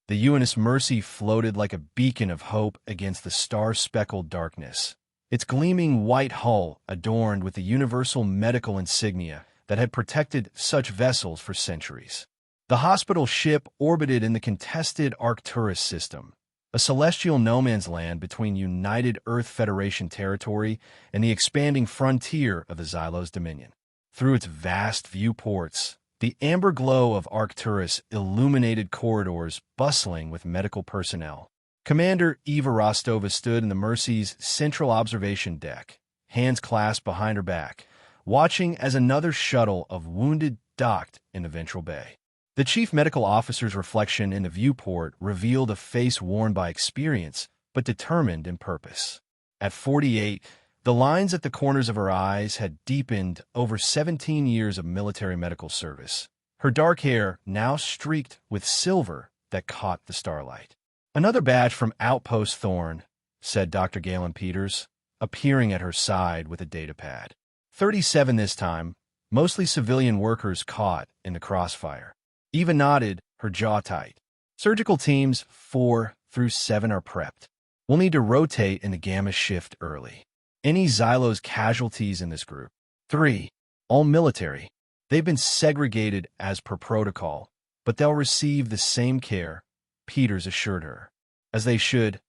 The UNS Mercy floated like a beacon of hope against the star-speckled darkness, its gleaming white hull adorned with the universal medical insignia that had protected such vessels for centuries. The hospital ship orbited in the contested Arcturus system, a celestial no-man's land between United Earth Federation territory and the expanding frontier of the Xylos Dominion. Through its vast viewports, the amber glow of Arcturus illuminated corridors bustling with medical personnel. Commander Eva Rostova stood in the Mercy's central observation deck, hands clasped behind her back, watching as another shuttle of wounded docked in the ventral bay. The chief medical officer's reflection in the viewport revealed a face worn by experience, but determined in purpose. At 48, the lines at the corners of her eyes had deepened over 17 years of military medical service, her dark hair now streaked with silver that caught the starlight. "Another badge from Outpost Thorn," said Dr. Galen Peters, appearing at her side with a datapad. 37 this time, mostly civilian workers caught in the crossfire. Eva nodded, her jaw tight. "Surgical teams 4 through 7 are prepped. We'll need to rotate in the gamma shift early. Any Xylos casualties in this group? 3. All military. They've been segregated as per protocol, but they'll receive the same care," Peters assured her. "As they should,"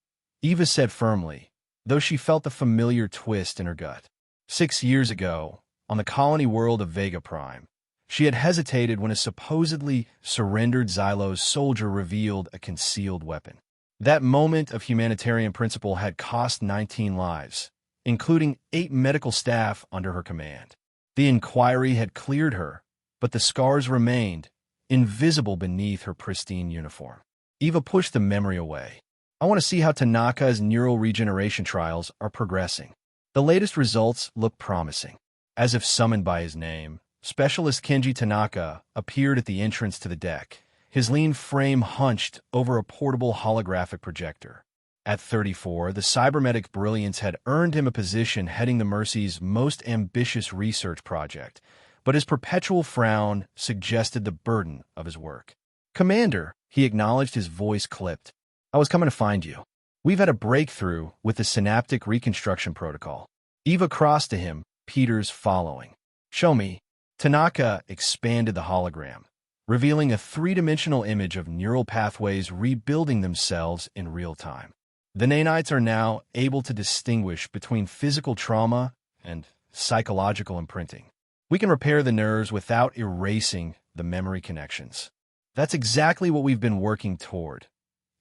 Eva said firmly, though she felt the familiar twist in her gut. 6 years ago, on the colony world of Vega Prime, she had hesitated when a supposedly surrendered Xylos soldier revealed a concealed weapon. That moment of humanitarian principle had cost 19 lives, including 8 medical staff under her command. The inquiry had cleared her, but the scars remained, invisible beneath her pristine uniform. Eva pushed the memory away. "I want to see how Tanaka's neural regeneration trials are progressing." The latest results look promising. As if summoned by his name, Specialist Kenji Tanaka appeared at the entrance to the deck, his lean frame hunched over a portable holographic projector. At 34, the cybernetic brilliance had earned him a position heading the Mercy's most ambitious research project, but his perpetual frown suggested the burden of his work. "Commander," he acknowledged, his voice clipped, "I was coming to find you. We've had a breakthrough with the synaptic reconstruction protocol." Eva crossed to him, Peters following. "Show me." Tanaka expanded the hologram, revealing a 3-dimensional image of neural pathways rebuilding themselves in real time. The nanites are now able to distinguish between physical trauma and psychological imprinting. "We can repair the nerves without erasing the memory connections." "That's exactly what we've been working toward,"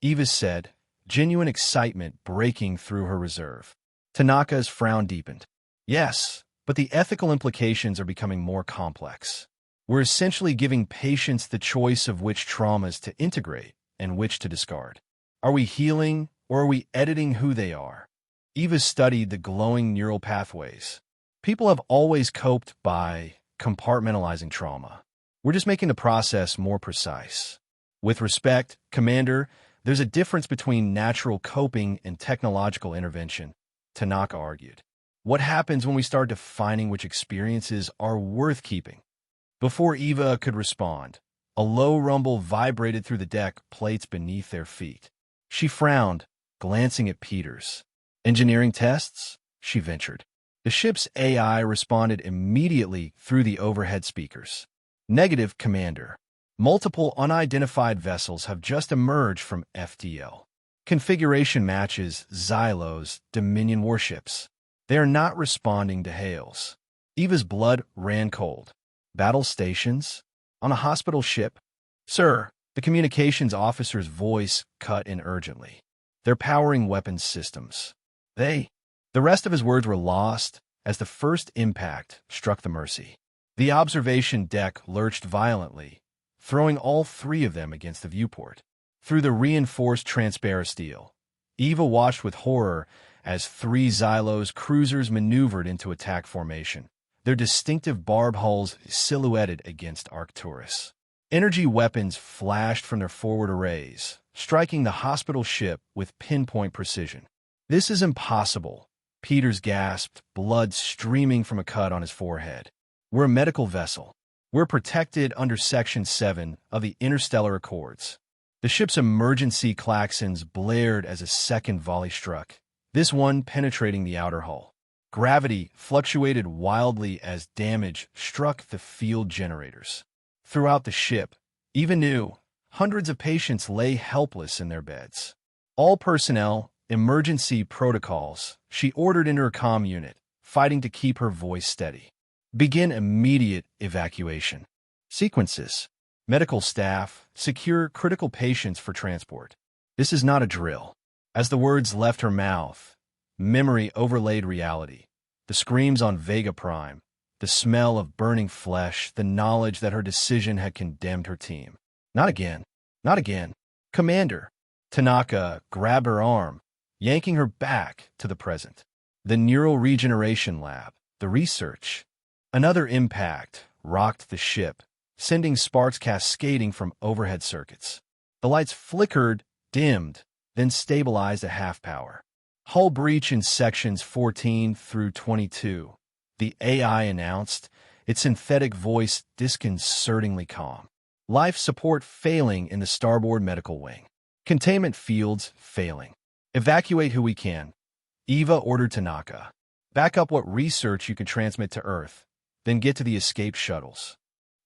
Eva said, genuine excitement breaking through her reserve. Tanaka's frown deepened. "Yes, but the ethical implications are becoming more complex. We're essentially giving patients the choice of which traumas to integrate and which to discard. Are we healing, or are we editing who they are?" Eva studied the glowing neural pathways. "People have always coped by compartmentalizing trauma. We're just making the process more precise." "With respect, Commander, there's a difference between natural coping and technological intervention," Tanaka argued. "What happens when we start defining which experiences are worth keeping?" Before Eva could respond, a low rumble vibrated through the deck plates beneath their feet. She frowned, glancing at Peters. "Engineering tests?" she ventured. The ship's AI responded immediately through the overhead speakers. "Negative, Commander. Multiple unidentified vessels have just emerged from FTL. Configuration matches Xylos Dominion warships. They are not responding to hails." Eva's blood ran cold. "Battle stations? On a hospital ship?" "Sir," the communications officer's voice cut in urgently. "They're powering weapons systems. They—" The rest of his words were lost as the first impact struck the Mercy. The observation deck lurched violently, throwing all 3 of them against the viewport. Through the reinforced transparent steel, Eva watched with horror as 3 Xylos cruisers maneuvered into attack formation, their distinctive barb hulls silhouetted against Arcturus. Energy weapons flashed from their forward arrays, striking the hospital ship with pinpoint precision. "This is impossible," Peters gasped, blood streaming from a cut on his forehead. "We're a medical vessel. We're protected under Section 7 of the Interstellar Accords." The ship's emergency klaxons blared as a second volley struck, this one penetrating the outer hull. Gravity fluctuated wildly as damage struck the field generators. Throughout the ship, Eva knew hundreds of patients lay helpless in their beds. All personnel, emergency protocols, she ordered into her comm unit, fighting to keep her voice steady. Begin immediate evacuation. Sequences. Medical staff, secure critical patients for transport. This is not a drill. As the words left her mouth, memory overlaid reality. The screams on Vega Prime, the smell of burning flesh, the knowledge that her decision had condemned her team. Not again. Not again. Commander. Tanaka grabbed her arm, yanking her back to the present. The neural regeneration lab, the research. Another impact rocked the ship, sending sparks cascading from overhead circuits. The lights flickered, dimmed, then stabilized at half power. Hull breach in sections 14 through 22. The AI announced, its synthetic voice disconcertingly calm. Life support failing in the starboard medical wing. Containment fields failing. Evacuate who we can. Eva ordered Tanaka. Back up what research you can transmit to Earth, then get to the escaped shuttles.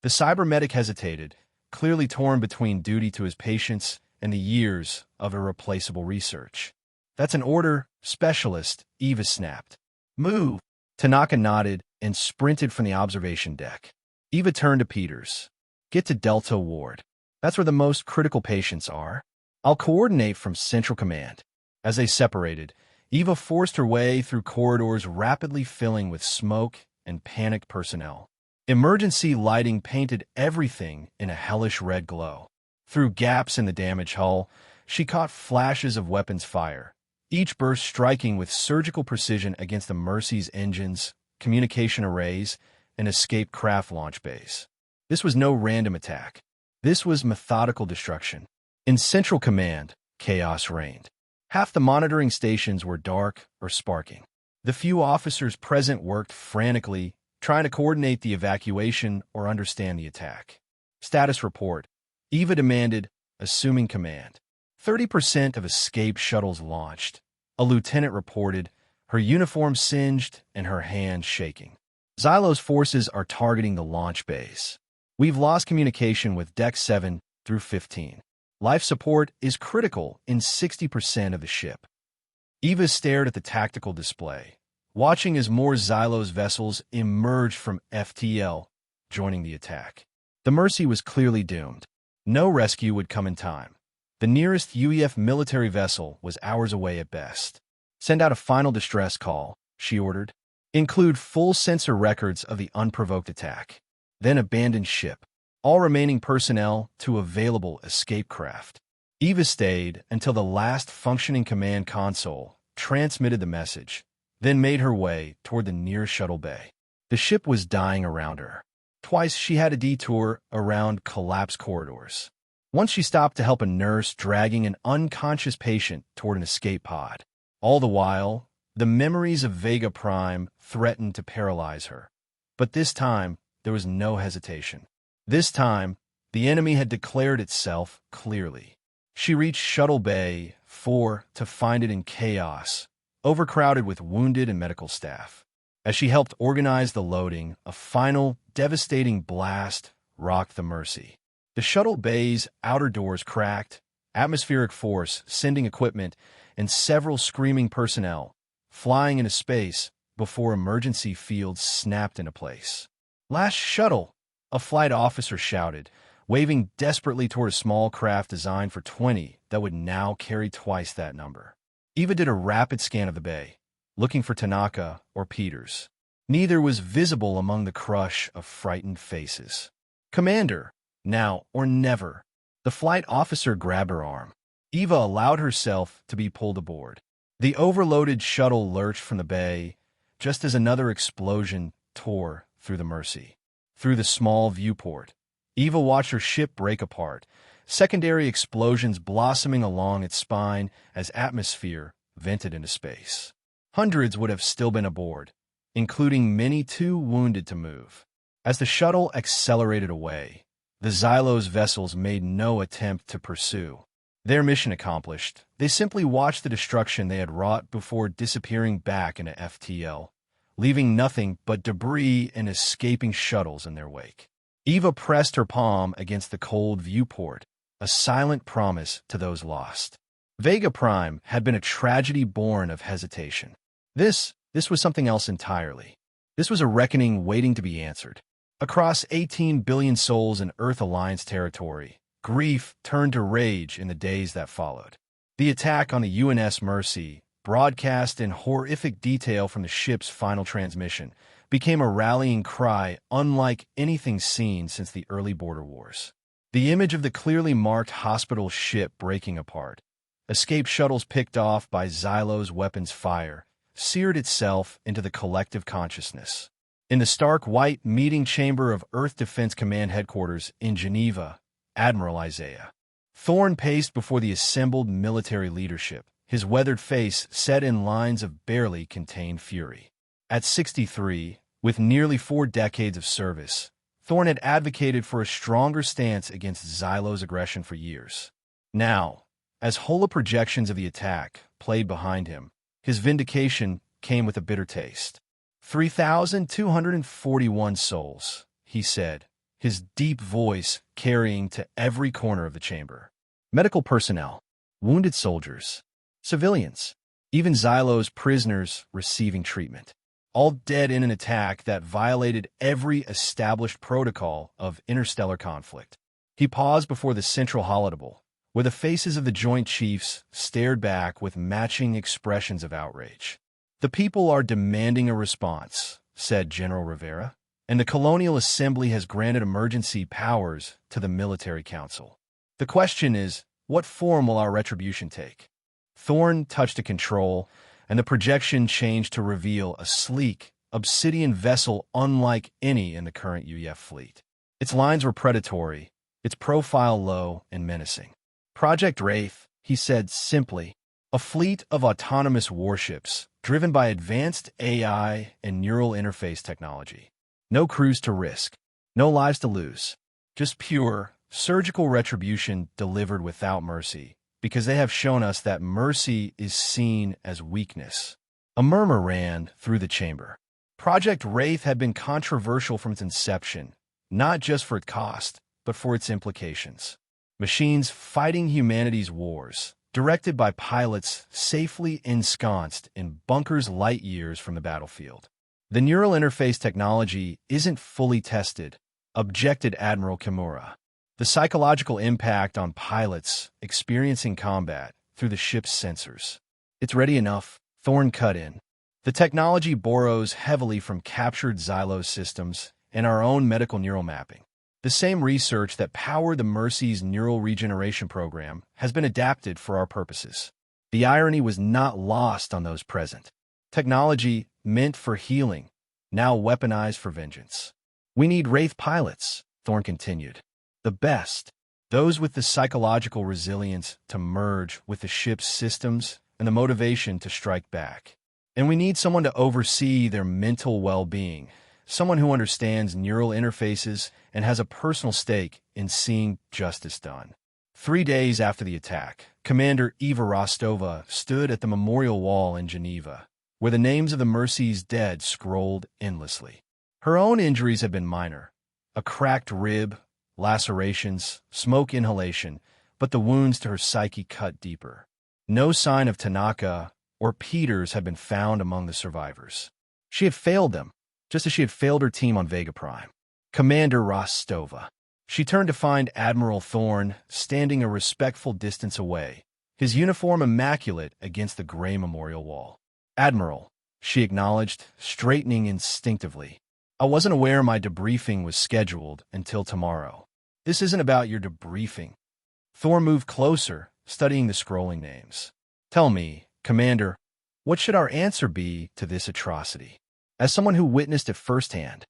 The cybermedic hesitated, clearly torn between duty to his patients and the years of irreplaceable research. That's an order, specialist, Eva snapped. Move! Tanaka nodded and sprinted from the observation deck. Eva turned to Peters. Get to Delta Ward. That's where the most critical patients are. I'll coordinate from Central Command. As they separated, Eva forced her way through corridors rapidly filling with smoke and panicked personnel. Emergency lighting painted everything in a hellish red glow. Through gaps in the damaged hull, she caught flashes of weapons fire, each burst striking with surgical precision against the Mercy's engines, communication arrays, and escape craft launch bays. This was no random attack. This was methodical destruction. In Central Command, chaos reigned. Half the monitoring stations were dark or sparking. The few officers present worked frantically, trying to coordinate the evacuation or understand the attack. Status report. Eva demanded, assuming command. 30% of escape shuttles launched. A lieutenant reported, her uniform singed and her hand shaking. Xylo's forces are targeting the launch bays. We've lost communication with Deck 7 through 15. Life support is critical in 60% of the ship. Eva stared at the tactical display, watching as more Xylo's vessels emerged from FTL, joining the attack. The Mercy was clearly doomed. No rescue would come in time. The nearest UEF military vessel was hours away at best. Send out a final distress call, she ordered. Include full sensor records of the unprovoked attack. Then abandon ship. All remaining personnel to available escape craft. Eva stayed until the last functioning command console transmitted the message, then made her way toward the nearest shuttle bay. The ship was dying around her. Twice she had a detour around collapsed corridors. Once she stopped to help a nurse dragging an unconscious patient toward an escape pod. All the while, the memories of Vega Prime threatened to paralyze her. But this time, there was no hesitation. This time, the enemy had declared itself clearly. She reached Shuttle Bay 4 to find it in chaos, overcrowded with wounded and medical staff. As she helped organize the loading, a final, devastating blast rocked the Mercy. The shuttle bay's outer doors cracked, atmospheric force sending equipment and several screaming personnel flying into space before emergency fields snapped into place. Last shuttle, a flight officer shouted, waving desperately toward a small craft designed for 20 that would now carry twice that number. Eva did a rapid scan of the bay, looking for Tanaka or Peters. Neither was visible among the crush of frightened faces. Commander, now or never. The flight officer grabbed her arm. Eva allowed herself to be pulled aboard. The overloaded shuttle lurched from the bay, just as another explosion tore through the Mercy. Through the small viewport, Eva watched her ship break apart, secondary explosions blossoming along its spine as atmosphere vented into space. Hundreds would have still been aboard, including many too wounded to move. As the shuttle accelerated away, the Xylo's vessels made no attempt to pursue. Their mission accomplished, they simply watched the destruction they had wrought before disappearing back into FTL, leaving nothing but debris and escaping shuttles in their wake. Eva pressed her palm against the cold viewport, a silent promise to those lost. Vega Prime had been a tragedy born of hesitation. This was something else entirely. This was a reckoning waiting to be answered. Across 18 billion souls in Earth Alliance territory, grief turned to rage in the days that followed. The attack on the UNS Mercy, broadcast in horrific detail from the ship's final transmission, became a rallying cry unlike anything seen since the early border wars. The image of the clearly marked hospital ship breaking apart, escape shuttles picked off by Xylo's weapons fire, seared itself into the collective consciousness. In the stark white meeting chamber of Earth Defense Command headquarters in Geneva, Admiral Isaiah Thorne paced before the assembled military leadership, his weathered face set in lines of barely contained fury. At 63, with nearly 4 decades of service, Thorne had advocated for a stronger stance against Xylo's aggression for years. Now, as holoprojections of the attack played behind him, his vindication came with a bitter taste. 3,241 souls, he said, his deep voice carrying to every corner of the chamber. Medical personnel, wounded soldiers, civilians, even Xylo's prisoners receiving treatment, all dead in an attack that violated every established protocol of interstellar conflict. He paused before the central holodeble, where the faces of the Joint Chiefs stared back with matching expressions of outrage. "The people are demanding a response," said General Rivera, "and the Colonial Assembly has granted emergency powers to the Military Council. The question is, what form will our retribution take?" Thorne touched a control, and the projection changed to reveal a sleek, obsidian vessel unlike any in the current UEF fleet. Its lines were predatory, its profile low and menacing. "Project Wraith," he said simply, "a fleet of autonomous warships driven by advanced AI and neural interface technology. No crews to risk, no lives to lose, just pure, surgical retribution delivered without mercy, because they have shown us that mercy is seen as weakness." A murmur ran through the chamber. Project Wraith had been controversial from its inception, not just for its cost, but for its implications. Machines fighting humanity's wars, directed by pilots safely ensconced in bunkers light years from the battlefield. "The neural interface technology isn't fully tested," objected Admiral Kimura. "The psychological impact on pilots experiencing combat through the ship's sensors. It's ready enough," Thorne cut in. "The technology borrows heavily from captured Xylo systems and our own medical neural mapping. The same research that powered the Mercy's neural regeneration program has been adapted for our purposes." The irony was not lost on those present. Technology meant for healing, now weaponized for vengeance. "We need Wraith pilots," Thorne continued. "The best. Those with the psychological resilience to merge with the ship's systems and the motivation to strike back. And we need someone to oversee their mental well-being, someone who understands neural interfaces and has a personal stake in seeing justice done." 3 days after the attack, Commander Eva Rostova stood at the memorial wall in Geneva, where the names of the Mercy's dead scrolled endlessly. Her own injuries had been minor, a cracked rib, lacerations, smoke inhalation, but the wounds to her psyche cut deeper. No sign of Tanaka or Peters had been found among the survivors. She had failed them, just as she had failed her team on Vega Prime. "Commander Rostova." She turned to find Admiral Thorne standing a respectful distance away, his uniform immaculate against the gray memorial wall. "Admiral," she acknowledged, straightening instinctively. "I wasn't aware my debriefing was scheduled until tomorrow." "This isn't about your debriefing." Thorne moved closer, studying the scrolling names. "Tell me, Commander, what should our answer be to this atrocity? As someone who witnessed it firsthand."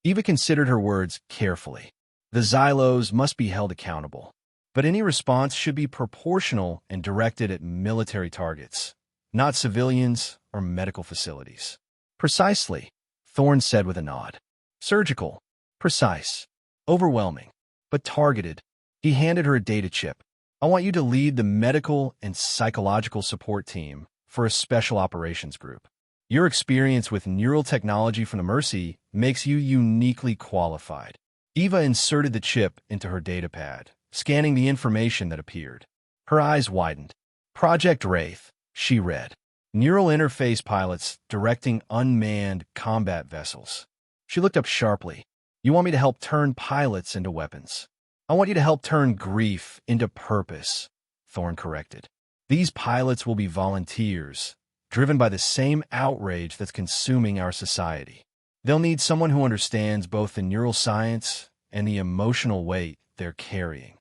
Eva considered her words carefully. "The Xylos must be held accountable, but any response should be proportional and directed at military targets, not civilians or medical facilities." "Precisely," Thorne said with a nod. "Surgical, precise, overwhelming, but targeted." He handed her a data chip, I want you to lead the medical and psychological support team for a special operations group. Your experience with neural technology from the Mercy makes you uniquely qualified. Eva inserted the chip into her datapad, scanning the information that appeared. Her eyes widened. Project Wraith, she read. Neural interface pilots directing unmanned combat vessels. She looked up sharply. You want me to help turn pilots into weapons? I want you to help turn grief into purpose, Thorne corrected. These pilots will be volunteers, driven by the same outrage that's consuming our society. They'll need someone who understands both the neuroscience and the emotional weight they're carrying.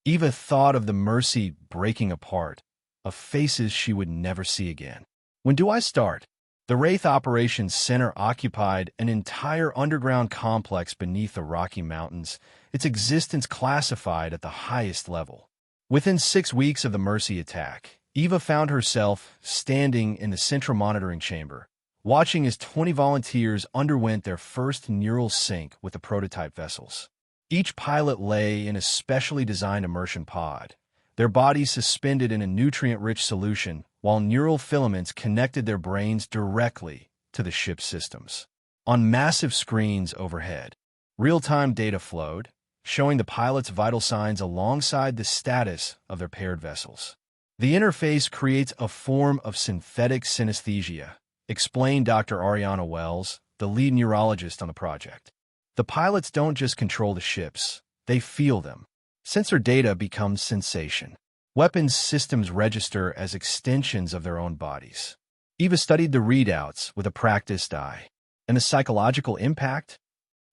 Eva thought of the Mercy breaking apart, of faces she would never see again. When do I start? The Wraith Operations Center occupied an entire underground complex beneath the Rocky Mountains, its existence classified at the highest level. Within 6 weeks of the Mercy attack, Eva found herself standing in the central monitoring chamber, watching as 20 volunteers underwent their first neural sync with the prototype vessels. Each pilot lay in a specially designed immersion pod, their bodies suspended in a nutrient-rich solution while neural filaments connected their brains directly to the ship's systems. On massive screens overhead, real-time data flowed, showing the pilots' vital signs alongside the status of their paired vessels. The interface creates a form of synthetic synesthesia, explained Dr. Ariana Wells, the lead neurologist on the project. The pilots don't just control the ships, they feel them. Sensor data becomes sensation. Weapons systems register as extensions of their own bodies. Eva studied the readouts with a practiced eye. And the psychological impact?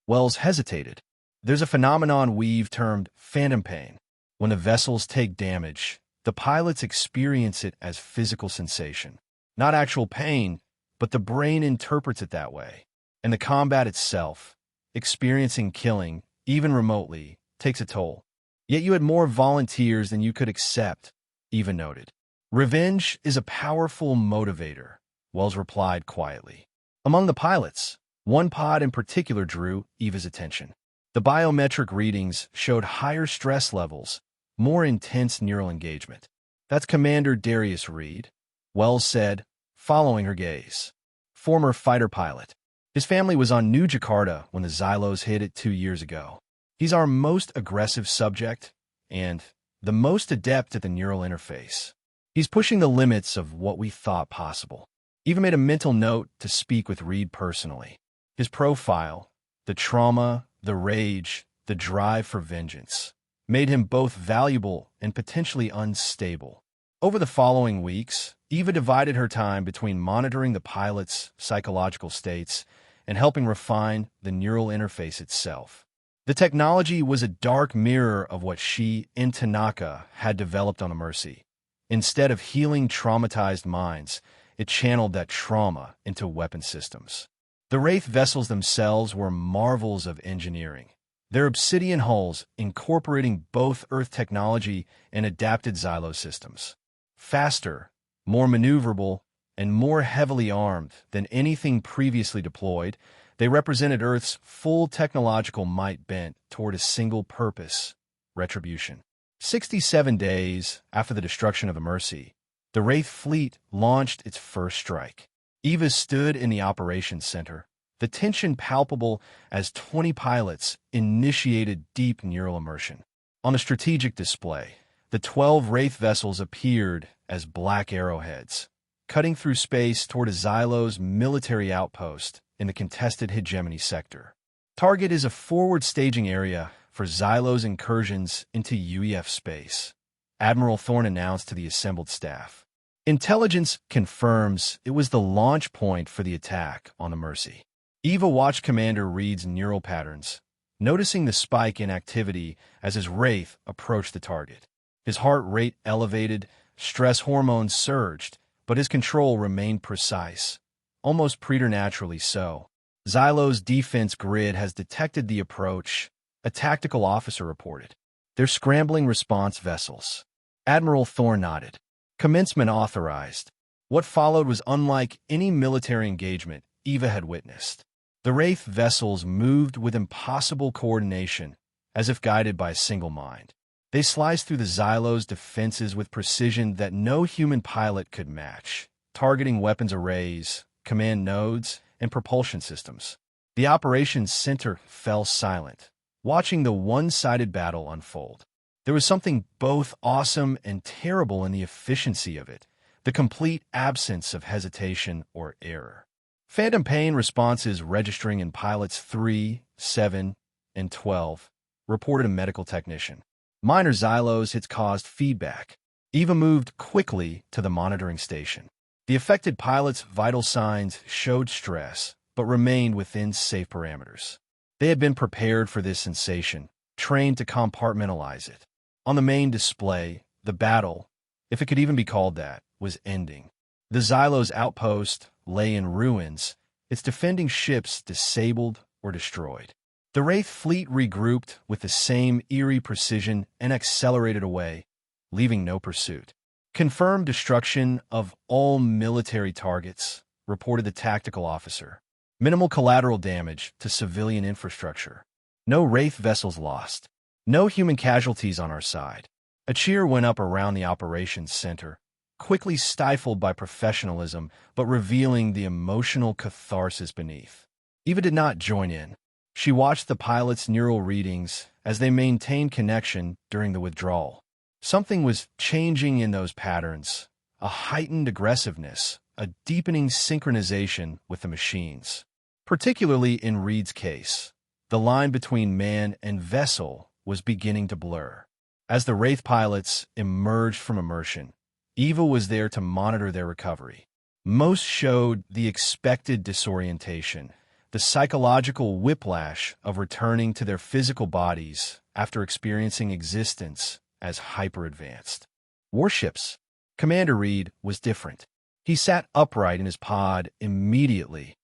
Wells hesitated. There's a phenomenon we've termed phantom pain. When the vessels take damage, the pilots experience it as physical sensation. Not actual pain, but the brain interprets it that way. And the combat itself, experiencing killing, even remotely, takes a toll. Yet you had more volunteers than you could accept, Eva noted. Revenge is a powerful motivator, Wells replied quietly. Among the pilots, one pod in particular drew Eva's attention. The biometric readings showed higher stress levels, more intense neural engagement. That's Commander Darius Reed, Wells said, following her gaze. Former fighter pilot. His family was on New Jakarta when the Xylos hit it 2 years ago. He's our most aggressive subject and the most adept at the neural interface. He's pushing the limits of what we thought possible. Eva made a mental note to speak with Reed personally. His profile, the trauma, the rage, the drive for vengeance, made him both valuable and potentially unstable. Over the following weeks, Eva divided her time between monitoring the pilot's psychological states and helping refine the neural interface itself. The technology was a dark mirror of what she and Tanaka had developed on the Mercy. Instead of healing traumatized minds, it channeled that trauma into weapon systems. The Wraith vessels themselves were marvels of engineering. Their obsidian hulls incorporating both Earth technology and adapted Xylo systems. Faster, more maneuverable, and more heavily armed than anything previously deployed, they represented Earth's full technological might bent toward a single purpose: retribution. 67 days after the destruction of the Mercy, the Wraith fleet launched its first strike. Eva stood in the operations center, the tension palpable as 20 pilots initiated deep neural immersion. On a strategic display, the 12 Wraith vessels appeared as black arrowheads, cutting through space toward a Xylo's military outpost in the contested hegemony sector. Target is a forward staging area for Xylo's incursions into UEF space, Admiral Thorne announced to the assembled staff. Intelligence confirms it was the launch point for the attack on the Mercy. Eva watched Commander Reed's neural patterns, noticing the spike in activity as his Wraith approached the target. His heart rate elevated, stress hormones surged, but his control remained precise, almost preternaturally so. Xylo's defense grid has detected the approach, a tactical officer reported. They're scrambling response vessels. Admiral Thorne nodded. Commencement authorized. What followed was unlike any military engagement Eva had witnessed. The Wraith vessels moved with impossible coordination, as if guided by a single mind. They sliced through the Xylo's defenses with precision that no human pilot could match, targeting weapons arrays, command nodes, and propulsion systems. The operations center fell silent, watching the one-sided battle unfold. There was something both awesome and terrible in the efficiency of it, the complete absence of hesitation or error. Phantom pain responses registering in pilots 3, 7, and 12, reported a medical technician. Minor Xylos hits caused feedback. Eva moved quickly to the monitoring station. The affected pilot's vital signs showed stress, but remained within safe parameters. They had been prepared for this sensation, trained to compartmentalize it. On the main display, the battle, if it could even be called that, was ending. The Xylo's outpost lay in ruins, its defending ships disabled or destroyed. The Wraith fleet regrouped with the same eerie precision and accelerated away, leaving no pursuit. Confirmed destruction of all military targets, reported the tactical officer. Minimal collateral damage to civilian infrastructure. No Wraith vessels lost. No human casualties on our side. A cheer went up around the operations center, quickly stifled by professionalism but revealing the emotional catharsis beneath. Eva did not join in. She watched the pilot's neural readings as they maintained connection during the withdrawal. Something was changing in those patterns, a heightened aggressiveness, a deepening synchronization with the machines. Particularly in Reed's case, the line between man and vessel was beginning to blur. As the Wraith pilots emerged from immersion, Eva was there to monitor their recovery. Most showed the expected disorientation, the psychological whiplash of returning to their physical bodies after experiencing existence as hyper-advanced. Warships. Commander Reed was different. He sat upright in his pod immediately,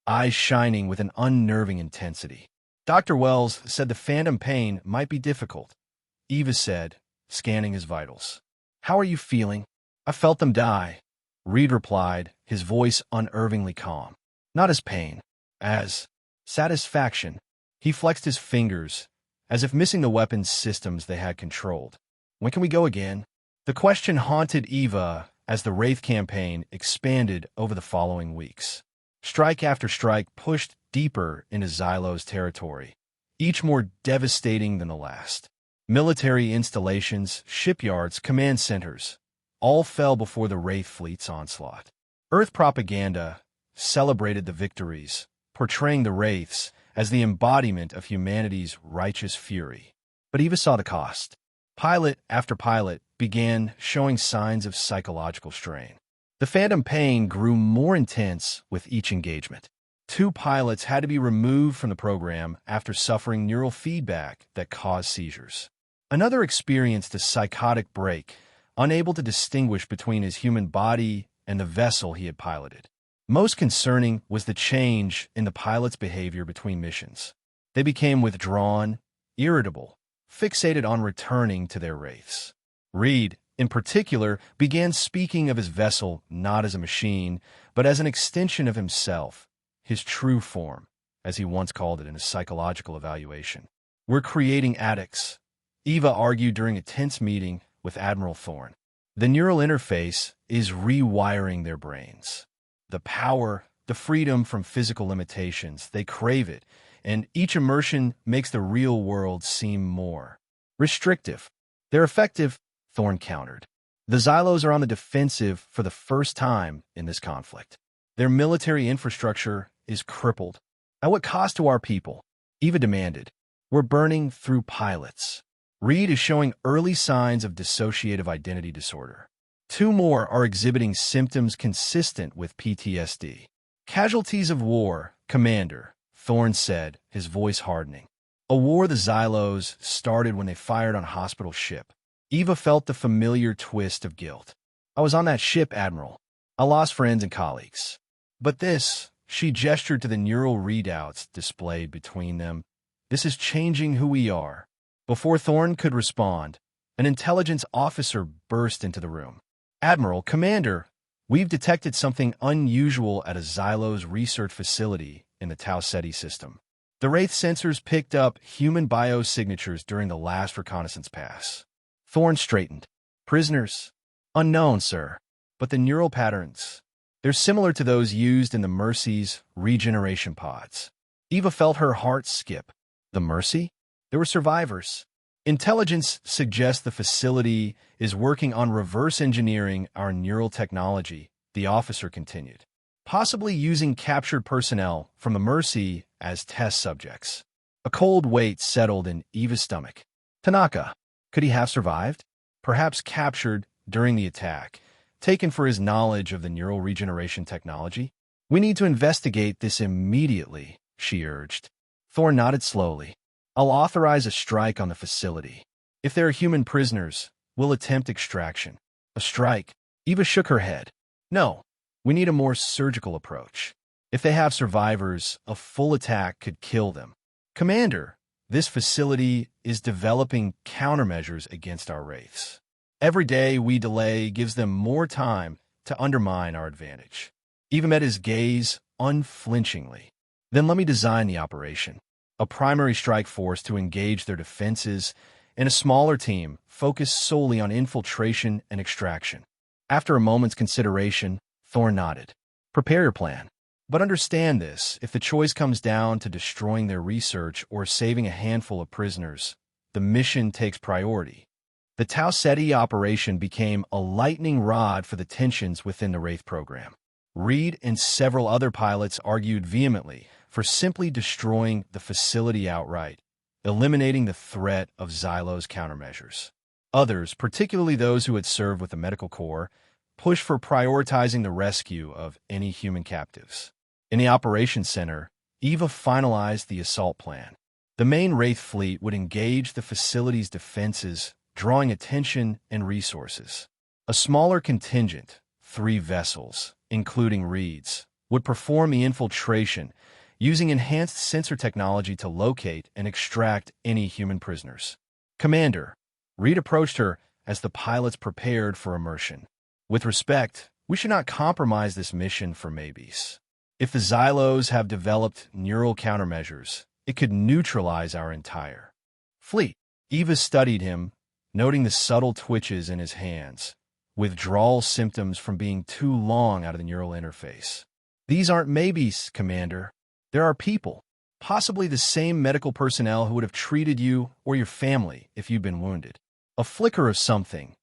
eyes shining with an unnerving intensity. Dr. Wells said the phantom pain might be difficult. Eva said, scanning his vitals. "How are you feeling?" "I felt them die," Reed replied, his voice unnervingly calm. "Not as pain, as satisfaction." He flexed his fingers, as if missing the weapons systems they had controlled. "When can we go again?" The question haunted Eva as the Wraith campaign expanded over the following weeks. Strike after strike pushed deeper into Xylo's territory, each more devastating than the last. Military installations, shipyards, command centers, all fell before the Wraith fleet's onslaught. Earth propaganda celebrated the victories, portraying the Wraiths as the embodiment of humanity's righteous fury. But Eva saw the cost. Pilot after pilot began showing signs of psychological strain. The phantom pain grew more intense with each engagement. 2 pilots had to be removed from the program after suffering neural feedback that caused seizures. Another experienced a psychotic break, unable to distinguish between his human body and the vessel he had piloted. Most concerning was the change in the pilot's behavior between missions. They became withdrawn, irritable, fixated on returning to their wraiths. Reed, in particular, began speaking of his vessel not as a machine, but as an extension of himself, his true form, as he once called it in a psychological evaluation. "We're creating addicts," Eva argued during a tense meeting with Admiral Thorne. "The neural interface is rewiring their brains. The power, the freedom from physical limitations, they crave it, and each immersion makes the real world seem more restrictive. They're effective," Thorne countered. "The Xylos are on the defensive for the first time in this conflict. Their military infrastructure is crippled. At what cost to our people?" Eva demanded. "We're burning through pilots." Reed is showing early signs of dissociative identity disorder. 2 more are exhibiting symptoms consistent with PTSD. "Casualties of war, Commander," Thorne said, his voice hardening. "A war the Xylos started when they fired on a hospital ship." Eva felt the familiar twist of guilt. "I was on that ship, Admiral. I lost friends and colleagues. But this," she gestured to the neural readouts displayed between them, "this is changing who we are." Before Thorne could respond, an intelligence officer burst into the room. "Admiral, Commander, we've detected something unusual at a Xylos research facility in the Tau Ceti system. The Wraith sensors picked up human biosignatures during the last reconnaissance pass." Thorne straightened. Prisoners? Unknown, sir. But the neural patterns, they're similar to those used in the Mercy's regeneration pods. Eva felt her heart skip. The Mercy? There were survivors. Intelligence suggests the facility is working on reverse engineering our neural technology, the officer continued, possibly using captured personnel from the Mercy as test subjects. A cold weight settled in Eva's stomach. Tanaka, could he have survived? Perhaps captured during the attack, taken for his knowledge of the neural regeneration technology? We need to investigate this immediately, she urged. Thorne nodded slowly. I'll authorize a strike on the facility. If there are human prisoners, we'll attempt extraction. A strike? Eva shook her head. No, we need a more surgical approach. If they have survivors, a full attack could kill them. Commander, this facility is developing countermeasures against our wraiths. Every day we delay gives them more time to undermine our advantage. Eva met his gaze unflinchingly. Then let me design the operation. A primary strike force to engage their defenses, and a smaller team focused solely on infiltration and extraction. After a moment's consideration, Thorne nodded. Prepare your plan. But understand this, if the choice comes down to destroying their research or saving a handful of prisoners, the mission takes priority. The Tau Ceti operation became a lightning rod for the tensions within the Wraith program. Reed and several other pilots argued vehemently for simply destroying the facility outright, eliminating the threat of Xylo's countermeasures. Others, particularly those who had served with the medical corps, pushed for prioritizing the rescue of any human captives. In the operations center, Eva finalized the assault plan. The main Wraith fleet would engage the facility's defenses, drawing attention and resources. A smaller contingent, 3 vessels, including Reed's, would perform the infiltration, using enhanced sensor technology to locate and extract any human prisoners. Commander, Reed approached her as the pilots prepared for immersion. With respect, we should not compromise this mission for maybes. If the Xylos have developed neural countermeasures, it could neutralize our entire fleet. Eva studied him, noting the subtle twitches in his hands, withdrawal symptoms from being too long out of the neural interface. These aren't maybes, Commander. There are people, possibly the same medical personnel who would have treated you or your family if you'd been wounded. A flicker of something,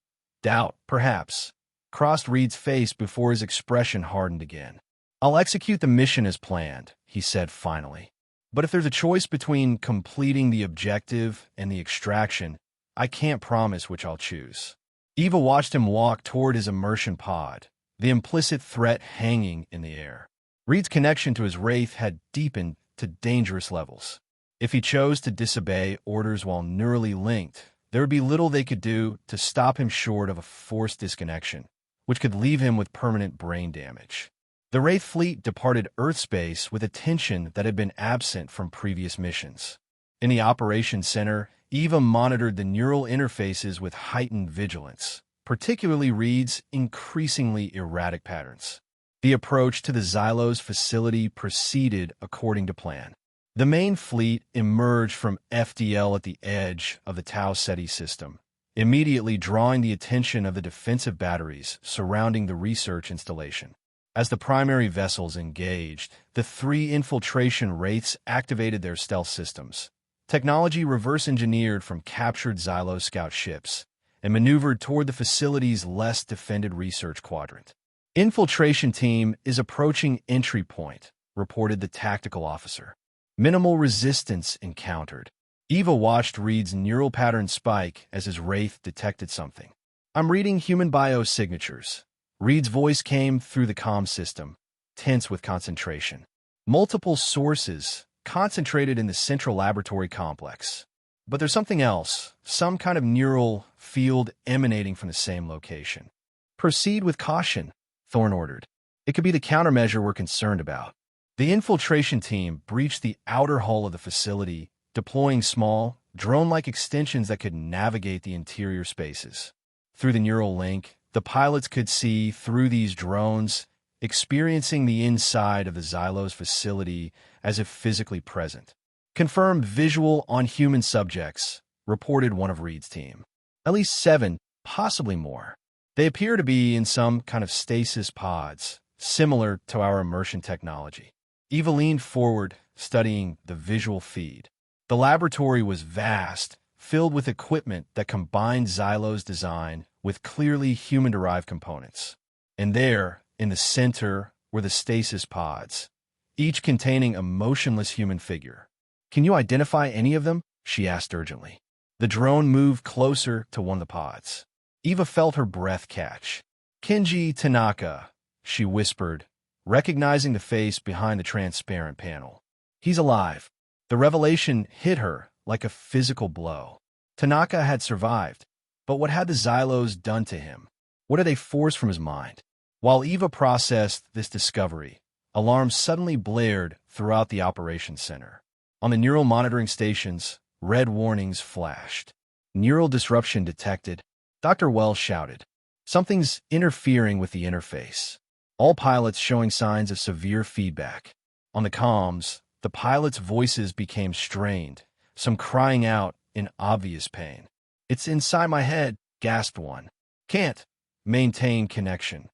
doubt, perhaps, crossed Reed's face before his expression hardened again. I'll execute the mission as planned, he said finally. But if there's a choice between completing the objective and the extraction, I can't promise which I'll choose. Eva watched him walk toward his immersion pod, the implicit threat hanging in the air. Reed's connection to his wraith had deepened to dangerous levels. If he chose to disobey orders while neurally linked, there would be little they could do to stop him short of a forced disconnection, which could leave him with permanent brain damage. The Wraith fleet departed Earth space with attention that had been absent from previous missions. In the operations center, Eva monitored the neural interfaces with heightened vigilance, particularly Reed's increasingly erratic patterns. The approach to the Xylos facility proceeded according to plan. The main fleet emerged from FDL at the edge of the Tau Ceti system, immediately drawing the attention of the defensive batteries surrounding the research installation. As the primary vessels engaged, the 3 infiltration wraiths activated their stealth systems, technology reverse-engineered from captured Xylo scout ships, and maneuvered toward the facility's less defended research quadrant. Infiltration team is approaching entry point, reported the tactical officer. Minimal resistance encountered. Eva watched Reed's neural pattern spike as his wraith detected something. I'm reading human biosignatures. Reed's voice came through the comm system, tense with concentration. Multiple sources concentrated in the central laboratory complex. But there's something else, some kind of neural field emanating from the same location. Proceed with caution, Thorne ordered. It could be the countermeasure we're concerned about. The infiltration team breached the outer hull of the facility, deploying small, drone-like extensions that could navigate the interior spaces. Through the neural link, the pilots could see through these drones, experiencing the inside of the Xylos facility as if physically present. Confirmed visual on human subjects, reported one of Reed's team. At least 7, possibly more. They appear to be in some kind of stasis pods, similar to our immersion technology. Eva leaned forward, studying the visual feed. The laboratory was vast, filled with equipment that combined Xylo's design with clearly human-derived components. And there, in the center, were the stasis pods, each containing a motionless human figure. "Can you identify any of them?" she asked urgently. The drone moved closer to one of the pods. Eva felt her breath catch. "Kenji Tanaka," she whispered, recognizing the face behind the transparent panel. "He's alive." The revelation hit her like a physical blow. Tanaka had survived, but what had the Xylos done to him? What had they forced from his mind? While Eva processed this discovery, alarms suddenly blared throughout the operations center. On the neural monitoring stations, red warnings flashed. "Neural disruption detected," Dr. Wells shouted. "Something's interfering with the interface." All pilots showing signs of severe feedback. On the comms, the pilots' voices became strained, some crying out in obvious pain. "It's inside my head," gasped one. "Can't maintain connection."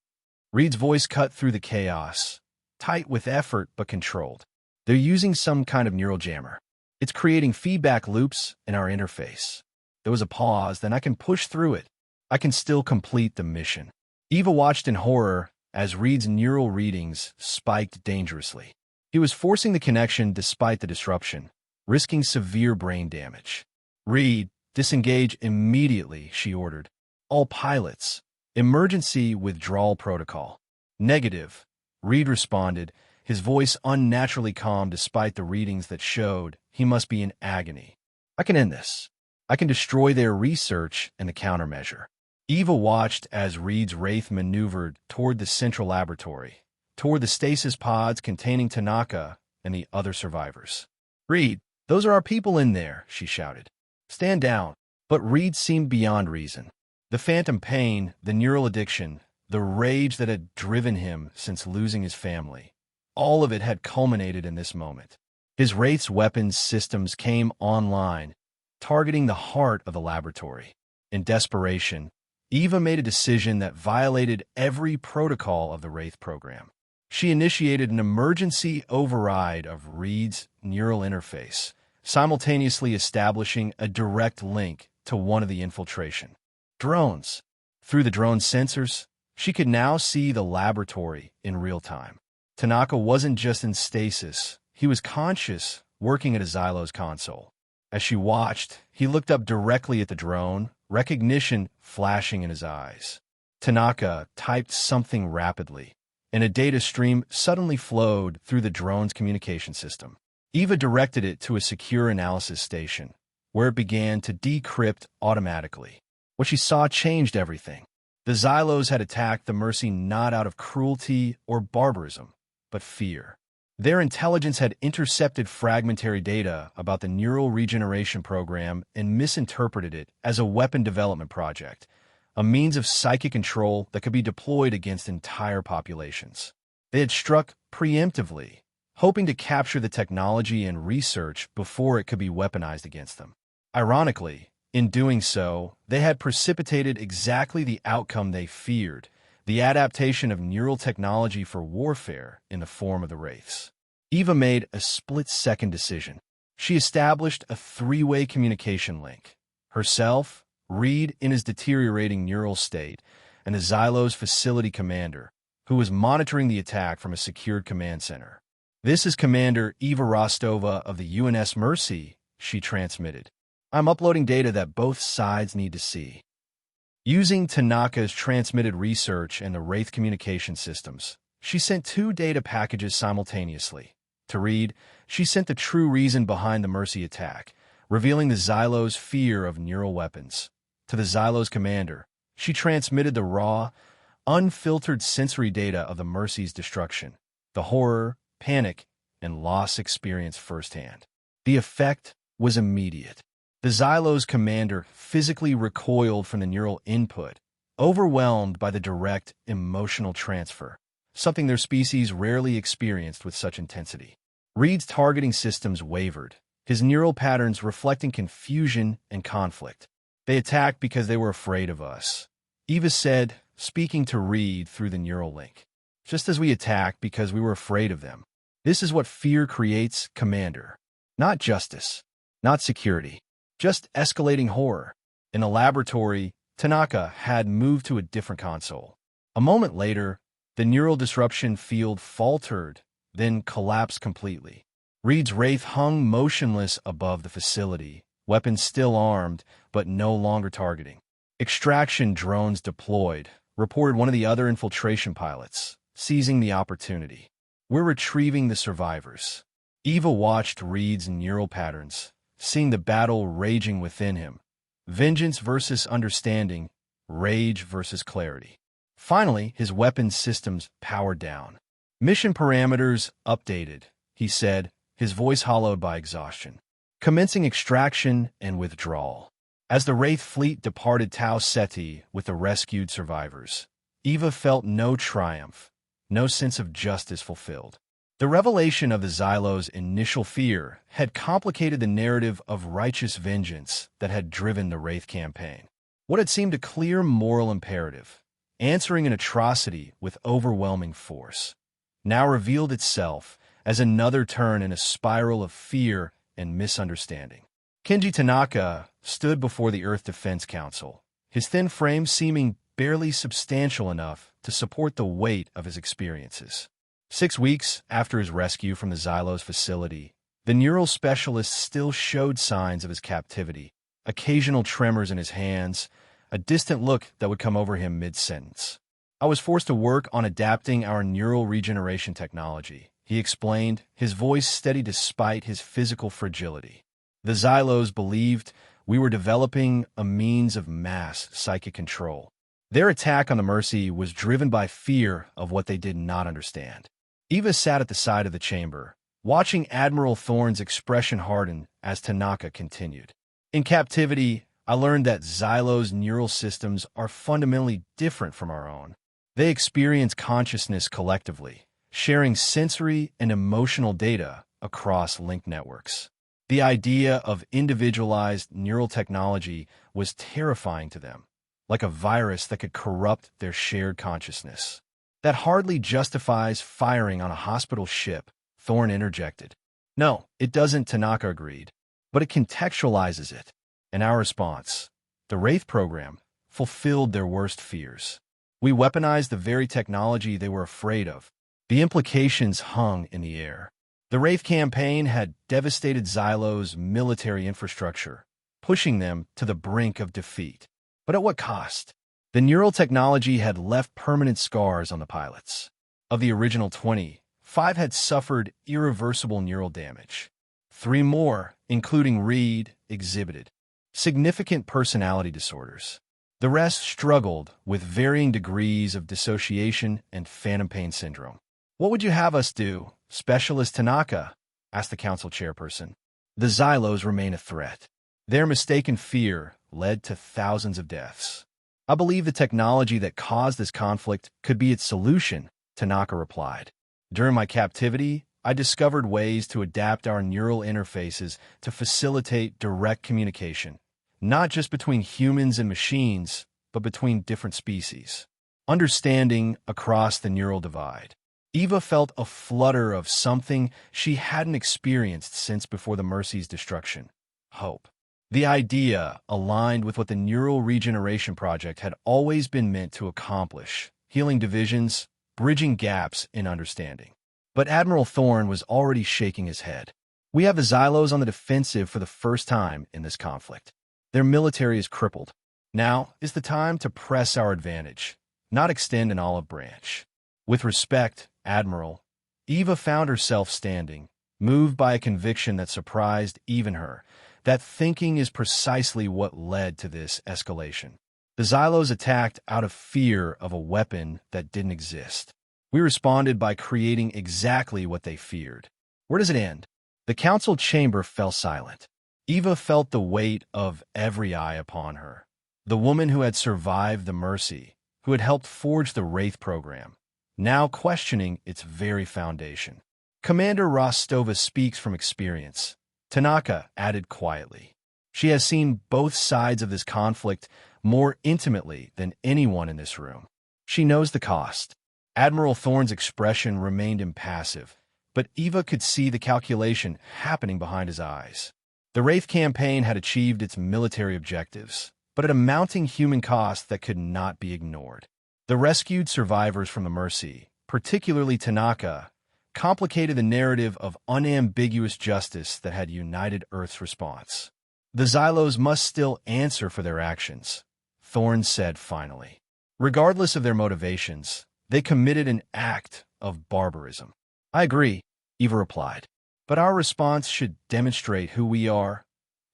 Reed's voice cut through the chaos, tight with effort but controlled. "They're using some kind of neural jammer. It's creating feedback loops in our interface." There was a pause, then "I can push through it. I can still complete the mission." Eva watched in horror as Reed's neural readings spiked dangerously. He was forcing the connection despite the disruption, risking severe brain damage. "Reed, disengage immediately," she ordered. "All pilots. Emergency withdrawal protocol." "Negative," Reed responded, his voice unnaturally calm despite the readings that showed he must be in agony. "I can end this. I can destroy their research and the countermeasure." Eva watched as Reed's wraith maneuvered toward the central laboratory, toward the stasis pods containing Tanaka and the other survivors. "Reed, those are our people in there," she shouted. "Stand down." But Reed seemed beyond reason. The phantom pain, the neural addiction, the rage that had driven him since losing his family, all of it had culminated in this moment. His wraith's weapons systems came online, targeting the heart of the laboratory. In desperation, Eva made a decision that violated every protocol of the Wraith program. She initiated an emergency override of Reed's neural interface, simultaneously establishing a direct link to one of the infiltration drones. Through the drone's sensors, she could now see the laboratory in real time. Tanaka wasn't just in stasis, he was conscious, working at a Xylos console. As she watched, he looked up directly at the drone, recognition flashing in his eyes. Tanaka typed something rapidly, and a data stream suddenly flowed through the drone's communication system. Eva directed it to a secure analysis station, where it began to decrypt automatically. What she saw changed everything. The Xylos had attacked the Mercy not out of cruelty or barbarism, but fear. Their intelligence had intercepted fragmentary data about the neural regeneration program and misinterpreted it as a weapon development project, a means of psychic control that could be deployed against entire populations. They had struck preemptively, hoping to capture the technology and research before it could be weaponized against them. Ironically, in doing so, they had precipitated exactly the outcome they feared: the adaptation of neural technology for warfare in the form of the Wraiths. Eva made a split-second decision. She established a three-way communication link: herself, Reed in his deteriorating neural state, and the Xylos facility commander, who was monitoring the attack from a secured command center. "This is Commander Eva Rostova of the UNS Mercy," she transmitted. "I'm uploading data that both sides need to see." Using Tanaka's transmitted research and the Wraith communication systems, she sent 2 data packages simultaneously. To Reed, she sent the true reason behind the Mercy attack, revealing the Xylos' fear of neural weapons. To the Xylos commander, she transmitted the raw, unfiltered sensory data of the Mercy's destruction, the horror, panic, and loss experienced firsthand. The effect was immediate. The Xylos commander physically recoiled from the neural input, overwhelmed by the direct emotional transfer, something their species rarely experienced with such intensity. Reed's targeting systems wavered, his neural patterns reflecting confusion and conflict. They attacked because they were afraid of us. Eva said, speaking to Reed through the neural link. Just as we attacked because we were afraid of them. This is what fear creates, Commander. Not justice. Not security. Just escalating horror. In a laboratory, Tanaka had moved to a different console. A moment later, the neural disruption field faltered, then collapsed completely. Reed's Wraith hung motionless above the facility, weapons still armed, but no longer targeting. Extraction drones deployed, reported one of the other infiltration pilots, seizing the opportunity. We're retrieving the survivors. Eva watched Reed's neural patterns, seeing the battle raging within him. Vengeance versus understanding, rage versus clarity. Finally, his weapons systems powered down. Mission parameters updated, he said, his voice hollowed by exhaustion. Commencing extraction and withdrawal. As the Wraith fleet departed Tau Ceti with the rescued survivors, Eva felt no triumph, no sense of justice fulfilled. The revelation of the Xylo's initial fear had complicated the narrative of righteous vengeance that had driven the Wraith campaign. What had seemed a clear moral imperative, answering an atrocity with overwhelming force, now revealed itself as another turn in a spiral of fear and misunderstanding. Kenji Tanaka stood before the Earth Defense Council, his thin frame seeming barely substantial enough to support the weight of his experiences. 6 weeks after his rescue from the Xylo's facility, the neural specialist still showed signs of his captivity, occasional tremors in his hands, a distant look that would come over him mid-sentence. I was forced to work on adapting our neural regeneration technology, he explained, his voice steady despite his physical fragility. The Xylos believed we were developing a means of mass psychic control. Their attack on the Mercy was driven by fear of what they did not understand. Eva sat at the side of the chamber, watching Admiral Thorne's expression harden as Tanaka continued. In captivity, I learned that Xylo's neural systems are fundamentally different from our own. They experience consciousness collectively, sharing sensory and emotional data across linked networks. The idea of individualized neural technology was terrifying to them, like a virus that could corrupt their shared consciousness. That hardly justifies firing on a hospital ship, Thorne interjected. No, it doesn't, Tanaka agreed, but it contextualizes it. And our response, the Wraith program, fulfilled their worst fears. We weaponized the very technology they were afraid of. The implications hung in the air. The Wraith campaign had devastated Xylo's military infrastructure, pushing them to the brink of defeat. But at what cost? The neural technology had left permanent scars on the pilots. Of the original 20, 5 had suffered irreversible neural damage. 3 more, including Reed, exhibited significant personality disorders. The rest struggled with varying degrees of dissociation and phantom pain syndrome. What would you have us do, Specialist Tanaka? Asked the council chairperson. The Xylos remain a threat. Their mistaken fear led to thousands of deaths. I believe the technology that caused this conflict could be its solution, Tanaka replied. During my captivity, I discovered ways to adapt our neural interfaces to facilitate direct communication, not just between humans and machines, but between different species. Understanding across the neural divide. Eva felt a flutter of something she hadn't experienced since before the Mercy's destruction. Hope. The idea aligned with what the Neural Regeneration Project had always been meant to accomplish, healing divisions, bridging gaps in understanding. But Admiral Thorne was already shaking his head. We have the Xylos on the defensive for the first time in this conflict. Their military is crippled. Now is the time to press our advantage, not extend an olive branch. With respect, Admiral, Eva found herself standing, moved by a conviction that surprised even her. That thinking is precisely what led to this escalation. The Xylos attacked out of fear of a weapon that didn't exist. We responded by creating exactly what they feared. Where does it end? The council chamber fell silent. Eva felt the weight of every eye upon her. The woman who had survived the Mercy, who had helped forge the Wraith program, now questioning its very foundation. Commander Rostova speaks from experience, Tanaka added quietly. She has seen both sides of this conflict more intimately than anyone in this room. She knows the cost. Admiral Thorne's expression remained impassive, but Eva could see the calculation happening behind his eyes. The Wraith campaign had achieved its military objectives, but at a mounting human cost that could not be ignored. The rescued survivors from the Mercy, particularly Tanaka, complicated the narrative of unambiguous justice that had united Earth's response. The Xylos must still answer for their actions, Thorne said finally. Regardless of their motivations, they committed an act of barbarism. I agree, Eva replied, but our response should demonstrate who we are,